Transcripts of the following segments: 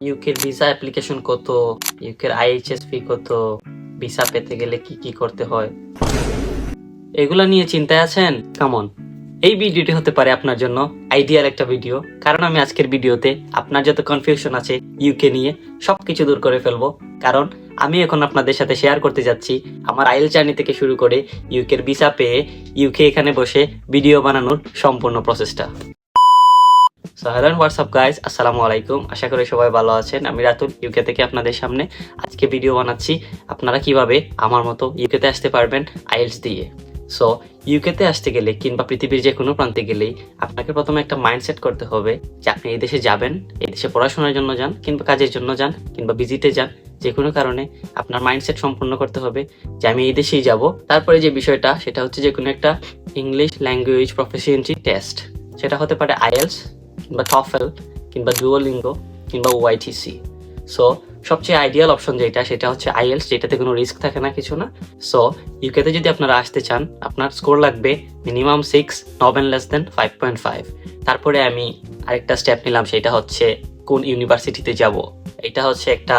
ইউকের visa application কত, ইউকের আইএইচএস ফি কত, ভিসা পেতে গেলে কি কি করতে হয়, এগুলা নিয়ে চিন্তায় আছেন? কামন, এই ভিডিওটি হতে পারে আপনার জন্য আইডিয়াল একটা ভিডিও, কারণ আমি আজকের ভিডিওতে আপনার যত কনফিউশন আছে ইউকে নিয়ে সবকিছু দূর করে ফেলবো। কারণ আমি এখন আপনাদের সাথে শেয়ার করতে যাচ্ছি আমার আইএলটিএস জার্নি থেকে শুরু করে ইউকের ভিসা পেয়ে ইউকে এখানে বসে ভিডিও বানানোর সম্পূর্ণ প্রসেসটা। So hello and what's up guys, আসসালামু আলাইকুম। আশা করি সবাই ভালো আছেন। আমি রাতুল ইউকে থেকে আপনাদের সামনে আজকে ভিডিও বানাচ্ছি আপনারা কিভাবে আমার মতো ইউকেতে আসতে পারবেন আইএলটিএস দিয়ে। সো ইউকেতে আসতে গেলে কিংবা পৃথিবীর যে কোনো প্রান্তে গেলেই আপনাকে প্রথমে একটা মাইন্ডসেট করতে হবে যে আপনি এই দেশে যাবেন, এই দেশে পড়াশোনার জন্য যান কিংবা কাজের জন্য যান কিংবা ভিজিটে যান, যে কোনো কারণে আপনার মাইন্ডসেট সম্পূর্ণ করতে হবে যে আমি এই দেশেই যাব। তারপরে যে বিষয়টা সেটা হচ্ছে যে কোনো একটা ইংলিশ ল্যাঙ্গুয়েজ প্রফিসিয়েন্সি টেস্ট, সেটা হতে পারে আইএলটিএস কিংবা টফেল কিংবা ডুওলিঙ্গো কিংবা ওআইটিসি। সো সবচেয়ে আইডিয়াল অপশন যেটা সেটা হচ্ছে আইএলটিএস, যেটাতে কোনো রিস্ক থাকে না, কিছু না। সো ইউকেতে যদি আপনারা আসতে চান আপনার স্কোর লাগবে মিনিমাম 6, নট লেস দেন 5.5। তারপরে আমি আরেকটা স্টেপ নিলাম, সেটা হচ্ছে কোন ইউনিভার্সিটিতে যাব। এটা হচ্ছে একটা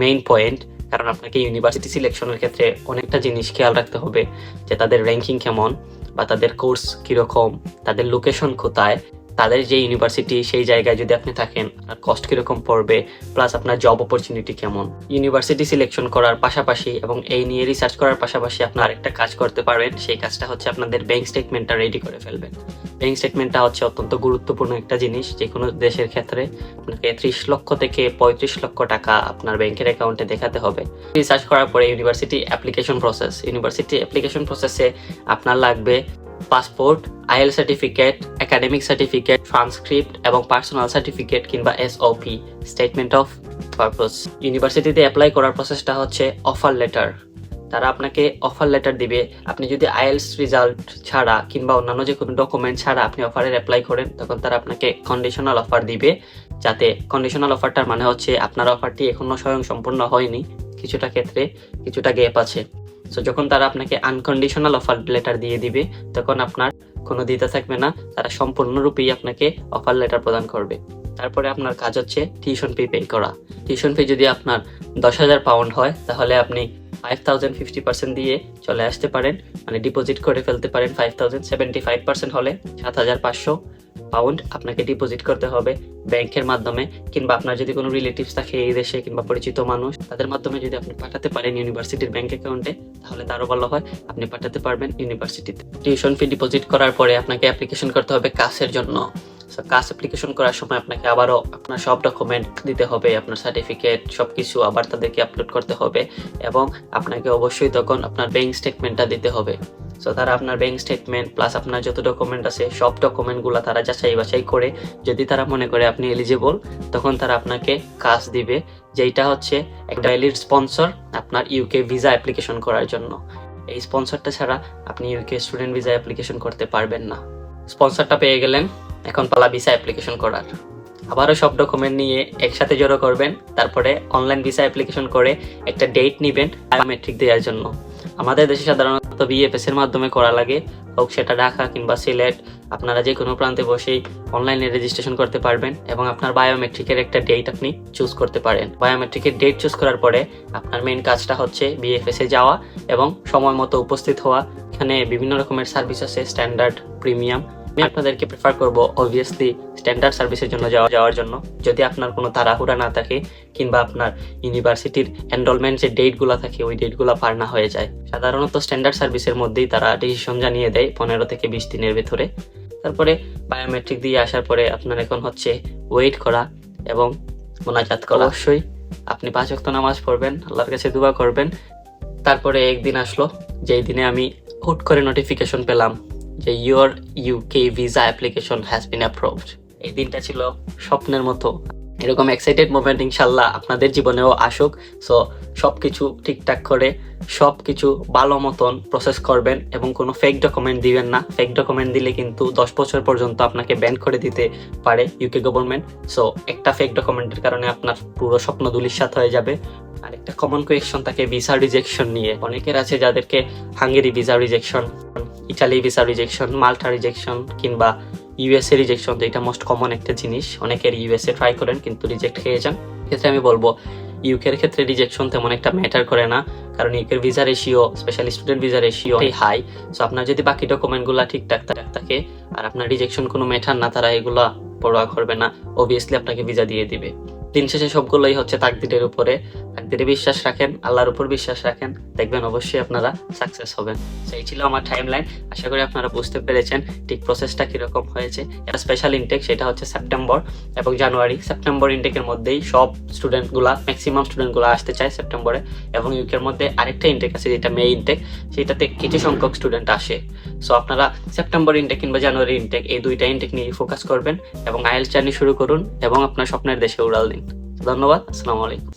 মেইন পয়েন্ট, কারণ আপনাকে ইউনিভার্সিটি সিলেকশনের ক্ষেত্রে অনেকটা জিনিস খেয়াল রাখতে হবে যে তাদের র্যাঙ্কিং কেমন বা তাদের কোর্স কীরকম, তাদের লোকেশন কোথায়, তাদের যে ইউনিভার্সিটি সেই জায়গায় যদি আপনি থাকেন আর কস্ট কীরকম পড়বে, প্লাস আপনার জব অপরচুনিটি কেমন। ইউনিভার্সিটি সিলেকশন করার পাশাপাশি এবং এই নিয়ে রিসার্চ করার পাশাপাশি আপনার আরেকটা কাজ করতে পারবেন, সেই কাজটা হচ্ছে আপনাদের ব্যাংক স্টেটমেন্টটা রেডি করে ফেলবেন। ব্যাংক স্টেটমেন্টটা হচ্ছে অত্যন্ত গুরুত্বপূর্ণ একটা জিনিস। যে কোনো দেশের ক্ষেত্রে আপনাকে 30 লক্ষ থেকে 35 লক্ষ টাকা আপনার ব্যাংকের অ্যাকাউন্টে দেখাতে হবে। রিসার্চ করার পরে ইউনিভার্সিটি অ্যাপ্লিকেশন প্রসেসে আপনার লাগবে পাসপোর্ট, আইএল সার্টিফিকেট, একাডেমিক সার্টিফিকেট, ট্রান্সক্রিপ্ট এবং পার্সোনাল সার্টিফিকেট কিংবা এসওপি, স্টেটমেন্ট অফ পারপোজ। ইউনিভার্সিটিতে অ্যাপ্লাই করার প্রসেসটা হচ্ছে অফার লেটার। তারা আপনাকে অফার লেটার দিবে। আপনি যদি আইএলটিএস রেজাল্ট ছাড়া কিংবা অন্যান্য যে কোনো ডকুমেন্ট ছাড়া আপনি অফারের অ্যাপ্লাই করেন, তখন তারা আপনাকে কন্ডিশনাল অফার দিবে। যাতে কন্ডিশনাল অফারটার মানে হচ্ছে আপনার অফারটি এখনো স্বয়ং সম্পূর্ণ হয়নি, কিছুটা ক্ষেত্রে কিছুটা গ্যাপ আছে। সো যখন তারা আপনাকে আনকন্ডিশনাল অফার লেটার দিয়ে দিবে, তখন আপনার কোনো দিতে থাকবে না, তারা সম্পূর্ণরূপেই আপনাকে অফার লেটার প্রদান করবে। তারপরে আপনার কাজ হচ্ছে টিউশন ফি পে করা। টিউশন ফি যদি আপনার 10,000 পাউন্ড হয়, তাহলে আপনি 5,000 50% দিয়ে চলে আসতে পারেন, মানে ডিপোজিট করে ফেলতে পারেন 5,000। 75% হলে 7,500 পাউন্ড আপনাকে ডিপোজিট করতে হবে ব্যাংকের মাধ্যমে, কিংবা আপনার যদি কোনো রিলেটিভস থাকে এই দেশে কিংবা পরিচিত মানুষ, তাদের মাধ্যমে যদি আপনি পাঠাতে পারেন ইউনিভার্সিটির ব্যাংক অ্যাকাউন্টে, তাহলে তারও ভালো হয়, আপনি পাঠাতে পারবেন ইউনিভার্সিটিতে। টিউশন ফি ডিপোজিট করার পরে আপনাকে অ্যাপ্লিকেশন করতে হবে কাসের জন্য। কাস অ্যাপ্লিকেশন করার সময় আপনাকে আবারও আপনার সব ডকুমেন্ট দিতে হবে, আপনার সার্টিফিকেট সবকিছু আবার তাদেরকে আপলোড করতে হবে, এবং আপনাকে অবশ্যই তখন আপনার ব্যাংক স্টেটমেন্টটা দিতে হবে। সো তারা আপনার ব্যাংক স্টেটমেন্ট প্লাস আপনার যত ডকুমেন্ট আছে সব ডকুমেন্টগুলো তারা যাচাই বাছাই করে, যদি তারা মনে করে আপনি এলিজিবল, তখন তারা আপনাকে কাজ দিবে, যেটা হচ্ছে একটা ভ্যালিড স্পন্সর আপনার ইউকে ভিসা অ্যাপ্লিকেশন করার জন্য। এই স্পন্সরটা ছাড়া আপনি ইউকে স্টুডেন্ট ভিসা অ্যাপ্লিকেশন করতে পারবেন না। স্পন্সরটা পেয়ে গেলেন, এখন পালা ভিসা অ্যাপ্লিকেশন করার। আবারও সব ডকুমেন্ট নিয়ে একসাথে জড়ো করবেন, তারপরে অনলাইন ভিসা অ্যাপ্লিকেশন করে একটা ডেট নেবেন বায়োমেট্রিক দেওয়ার জন্য। আমাদের দেশে সাধারণত বিএফএস এর মাধ্যমে করা লাগে, হোক সেটা ঢাকা কিংবা সিলেট, আপনারা যে কোনো প্রান্তে বসেই অনলাইনে রেজিস্ট্রেশন করতে পারবেন এবং আপনার বায়োমেট্রিকের একটা ডেট আপনি চুজ করতে পারেন। বায়োমেট্রিকের ডেট চুজ করার পরে আপনার মেইন কাজটা হচ্ছে বিএফএস এ যাওয়া এবং সময় মতো উপস্থিত হওয়া। এখানে বিভিন্ন রকমের সার্ভিস আছে, স্ট্যান্ডার্ড, প্রিমিয়াম। আমি আপনাদেরকে প্রেফার করব অবভিয়াসলি স্ট্যান্ডার্ড সার্ভিসের জন্য যাওয়ার জন্য, যদি আপনার কোনো তাড়াহুড়া না থাকে কিংবা আপনার ইউনিভার্সিটির এনরোলমেন্ট যে ডেটগুলো থাকে ওই ডেটগুলো পার না হয়ে যায়। সাধারণত স্ট্যান্ডার্ড সার্ভিসের মধ্যেই তারা ডিসিশন জানিয়ে দেয় 15 থেকে 20 দিনের ভেতরে। তারপরে বায়োমেট্রিক দিয়ে আসার পরে আপনার এখন হচ্ছে ওয়েট করা এবং মোনাজাত করা। অবশ্যই আপনি 5 ওয়াক্ত নামাজ পড়বেন, আল্লাহর কাছে দোয়া করবেন। তারপরে একদিন আসলো যেই দিনে আমি হুট করে নোটিফিকেশন পেলাম যে your UK visa application has been approved. এই দিনটা ছিল স্বপ্নের মতো। এরকম এক্সাইটেড মোমেন্ট ইনশাল্লাহ আপনাদের জীবনেও আসুক। সো সবকিছু ঠিকঠাক করে সবকিছু ভালো মতন প্রসেস করবেন এবং কোনো ফেক ডকুমেন্ট দিবেন না। ফেক ডকুমেন্ট দিলে কিন্তু 10 বছর পর্যন্ত আপনাকে ব্যান করে দিতে পারে ইউকে গভর্নমেন্ট। সো একটা ফেক ডকুমেন্টের কারণে আপনার পুরো স্বপ্ন ধূলিসাৎ হয়ে যাবে। আর একটা কমন কোয়েশ্চন থাকে ভিসা রিজেকশন নিয়ে। অনেকের আছে যাদেরকে Hungary visa rejection, Italy visa rejection, Malta rejection কিংবা ইউএসএ রিজেকশন, যেটা মোস্ট কমন একটা জিনিস। অনেকের ইউএসএ ট্রাই করেন কিন্তু রিজেক্ট খেয়ে যান। ক্ষেত্রে আমি বলবো ইউকের ক্ষেত্রে রিজেকশন তেমন একটা ম্যাটার করে না, কারণ ইউকের visa ratio, specially student visa ratio high. So আপনার যদি বাকি ডকুমেন্টগুলো ঠিকঠাক থাকে আর আপনার রিজেকশন কোনো ম্যাটার না, তারা এগুলা পরোয়া করবে না, অবভিয়াসলি আপনাকে ভিসা দিয়ে দিবে। দিন শেষে সবগুলোই হচ্ছে তাকদিরের উপরে। তাকদিরে বিশ্বাস রাখেন, আল্লাহর উপর বিশ্বাস রাখেন, দেখবেন অবশ্যই আপনারা সাকসেস হবেন। সেই ছিল আমার টাইমলাইন। আশা করি আপনারা বুঝতে পেরেছেন ঠিক প্রসেসটা কিরকম হয়েছে। এটা স্পেশাল ইনটেক, সেটা হচ্ছে সেপ্টেম্বর এবং জানুয়ারি। সেপ্টেম্বর ইনটেকের মধ্যেই সব স্টুডেন্টগুলা, ম্যাক্সিমাম স্টুডেন্টগুলো আসতে চায় সেপ্টেম্বরে। এবং ইউকের মধ্যে আরেকটা ইনটেক আছে যেটা মে ইনটেক, সেটাতে কিছু সংখ্যক স্টুডেন্ট আসে। সো আপনারা সেপ্টেম্বর ইনটেক কিংবা জানুয়ারি ইনটেক, এই দুইটা ইনটেক নিয়ে ফোকাস করবেন এবং আইএলটিএস জার্নি শুরু করুন এবং আপনার স্বপ্নের দেশে উড়াল দিন। ধন্যবাদ, আসসালামু আলাইকুম।